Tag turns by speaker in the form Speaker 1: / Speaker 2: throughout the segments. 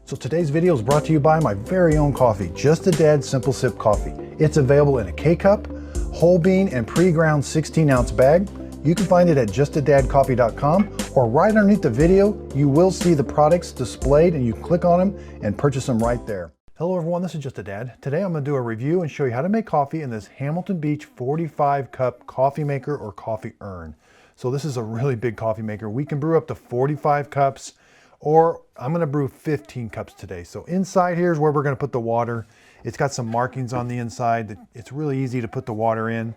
Speaker 1: So today's video is brought to you by my very own coffee, Just a Dad Simple Sip Coffee. It's available in a K-Cup, whole bean, and pre-ground 16-ounce bag. You can find it at justadadcoffee.com, or right underneath the video, you will see the products displayed and you click on them and purchase them right there. Hello everyone, this is Just a Dad. Today I'm going to do a review and show you how to make coffee in this Hamilton Beach 45 cup coffee maker or coffee urn. So this is a really big coffee maker. We can brew up to 45 cups, or I'm going to brew 15 cups today. So inside here is where we're going to put the water. It's got some markings on the inside. It's really easy to put the water in.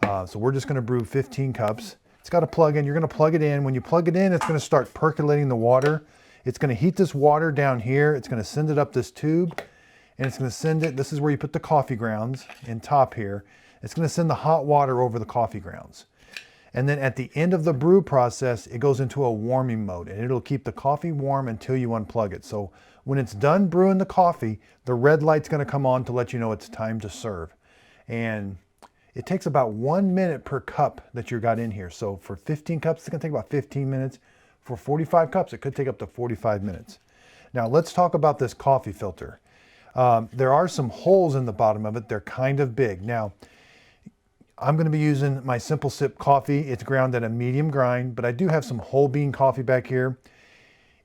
Speaker 1: So we're just going to brew 15 cups. It's got a plug in. You're going to plug it in. When you plug it in, it's going to start percolating the water. It's going to heat this water down here. It's going to send it up this tube, and it's going to send it. This is where you put the coffee grounds in top here. It's going to send the hot water over the coffee grounds. And then at the end of the brew process, it goes into a warming mode, and it'll keep the coffee warm until you unplug it. So when it's done brewing the coffee, the red light's going to come on to let you know it's time to serve. And it takes about 1 minute per cup that you got in here. So for 15 cups, it's going to take about 15 minutes. For 45 cups, it could take up to 45 minutes. Now let's talk about this coffee filter. There are some holes in the bottom of it. They're kind of big. Now, I'm going to be using my Simple Sip coffee. It's ground at a medium grind, but I do have some whole bean coffee back here.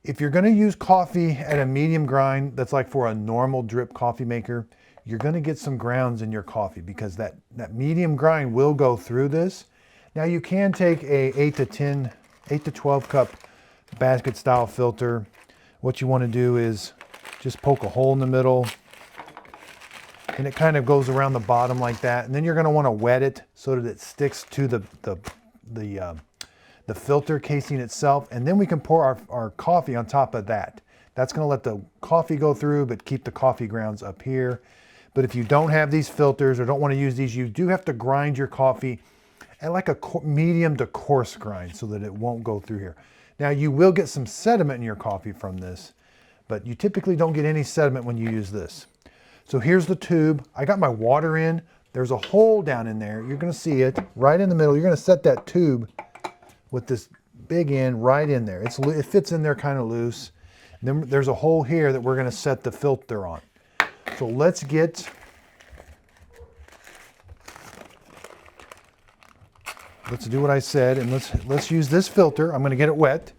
Speaker 1: If you're going to use coffee at a medium grind, that's like for a normal drip coffee maker, you're going to get some grounds in your coffee because that medium grind will go through this. Now you can take a 8 to 12 cup basket style filter. What you want to do is just poke a hole in the middle, and it kind of goes around the bottom like that. And then you're going to want to wet it so that it sticks to the filter casing itself. And then we can pour our coffee on top of that. That's going to let the coffee go through, but keep the coffee grounds up here. But if you don't have these filters or don't want to use these, you do have to grind your coffee at like a medium to coarse grind so that it won't go through here. Now you will get some sediment in your coffee from this, but you typically don't get any sediment when you use this. So here's the tube. I got my water in. There's a hole down in there. You're going to see it right in the middle. You're going to set that tube with this big end right in there. It fits in there kind of loose. And then there's a hole here that we're going to set the filter on. So let's do what I said, and let's use this filter. I'm going to get it wet.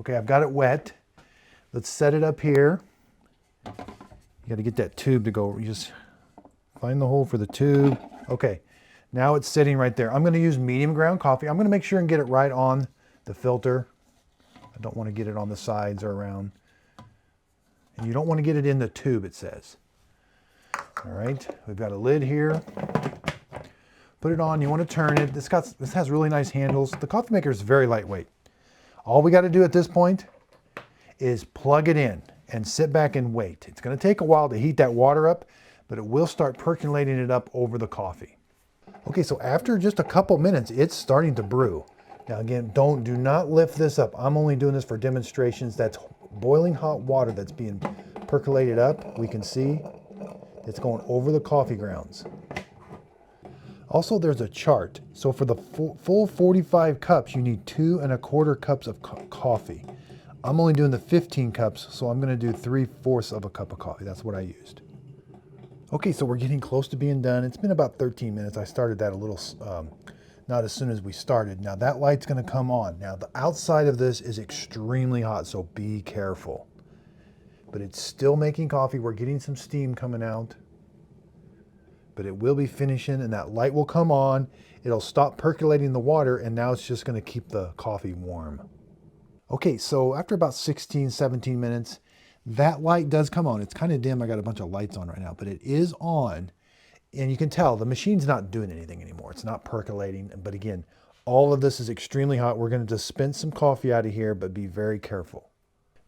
Speaker 1: Okay, I've got it wet. Let's set it up here. You got to get that tube to go. You just find the hole for the tube. Okay, now it's sitting right there. I'm going to use medium ground coffee. I'm going to make sure and get it right on the filter. I don't want to get it on the sides or around. And you don't want to get it in the tube, it says. All right, we've got a lid here. Put it on. You want to turn it. This has really nice handles. The coffee maker is very lightweight. All we got to do at this point is plug it in and sit back and wait. It's going to take a while to heat that water up, but it will start percolating it up over the coffee. Okay, so after just a couple minutes, it's starting to brew. Now again, do not lift this up. I'm only doing this for demonstrations. That's boiling hot water that's being percolated up. We can see it's going over the coffee grounds. Also, there's a chart. So for the full 45 cups, you need 2 1/4 cups of coffee. I'm only doing the 15 cups, so I'm going to do 3/4 of a cup of coffee. That's what I used. Okay, so we're getting close to being done. It's been about 13 minutes. I started that a little, not as soon as we started. Now that light's going to come on. Now the outside of this is extremely hot, so be careful. But it's still making coffee. We're getting some steam coming out. But it will be finishing, and that light will come on. It'll stop percolating the water, and now it's just going to keep the coffee warm. Okay, so after about 16, 17 minutes, that light does come on. It's kind of dim. I got a bunch of lights on right now, but it is on. And you can tell the machine's not doing anything anymore. It's not percolating. But again, all of this is extremely hot. We're going to dispense some coffee out of here, but be very careful.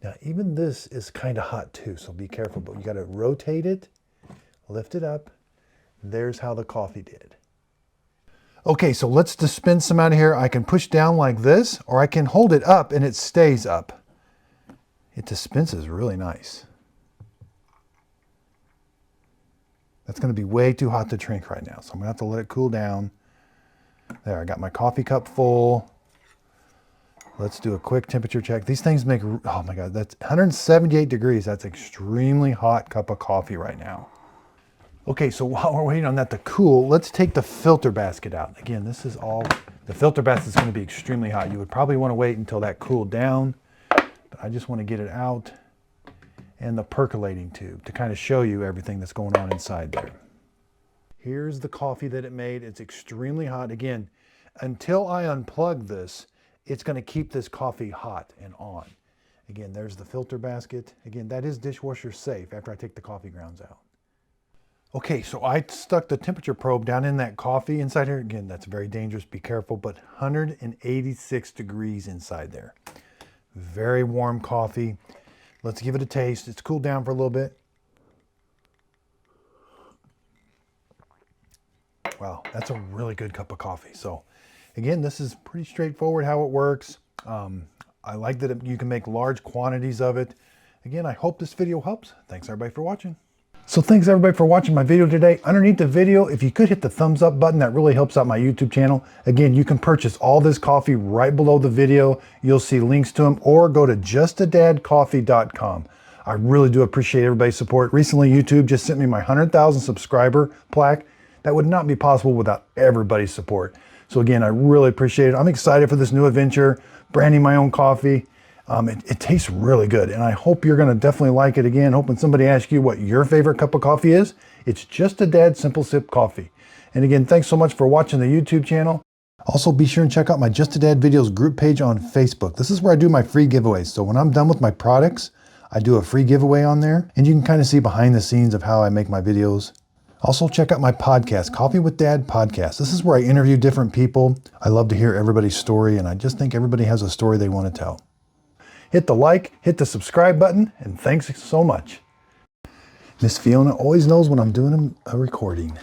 Speaker 1: Now, even this is kind of hot too, so be careful. But you got to rotate it, lift it up. There's how the coffee did. Okay, so let's dispense some out of here. I can push down like this, or I can hold it up and it stays up. It dispenses really nice. That's going to be way too hot to drink right now, so I'm going to have to let it cool down. There, I got my coffee cup full. Let's do a quick temperature check. These things make, oh my God, that's 178 degrees. That's extremely hot cup of coffee right now. Okay, so while we're waiting on that to cool, let's take the filter basket out. Again, this is all, the filter basket is going to be extremely hot. You would probably want to wait until that cooled down, but I just want to get it out, and the percolating tube to kind of show you everything that's going on inside there. Here's the coffee that it made. It's extremely hot. Again, until I unplug this, it's going to keep this coffee hot and on. Again, there's the filter basket. Again, that is dishwasher safe after I take the coffee grounds out. Okay, so I stuck the temperature probe down in that coffee inside here. Again, that's very dangerous. Be careful, but 186 degrees inside there. Very warm coffee. Let's give it a taste. It's cooled down for a little bit. Wow, that's a really good cup of coffee. So again, this is pretty straightforward how it works. I like that you can make large quantities of it. Again, I hope this video helps. Thanks everybody for watching. So thanks everybody for watching my video today. Underneath the video, if you could hit the thumbs up button, that really helps out my YouTube channel. Again, you can purchase all this coffee right below the video. You'll see links to them, or go to justadadcoffee.com. I really do appreciate everybody's support. Recently, YouTube just sent me my 100,000 subscriber plaque. That would not be possible without everybody's support. So again, I really appreciate it. I'm excited for this new adventure, branding my own coffee. It tastes really good, and I hope you're going to definitely like it. Again, hoping somebody asks you what your favorite cup of coffee is. It's Just a Dad Simple Sip Coffee. And again, thanks so much for watching the YouTube channel. Also, be sure and check out my Just a Dad Videos group page on Facebook. This is where I do my free giveaways. So when I'm done with my products, I do a free giveaway on there, and you can kind of see behind the scenes of how I make my videos. Also, check out my podcast, Coffee with Dad Podcast. This is where I interview different people. I love to hear everybody's story, and I just think everybody has a story they want to tell. Hit the like, hit the subscribe button, and thanks so much. Miss Fiona always knows when I'm doing a recording.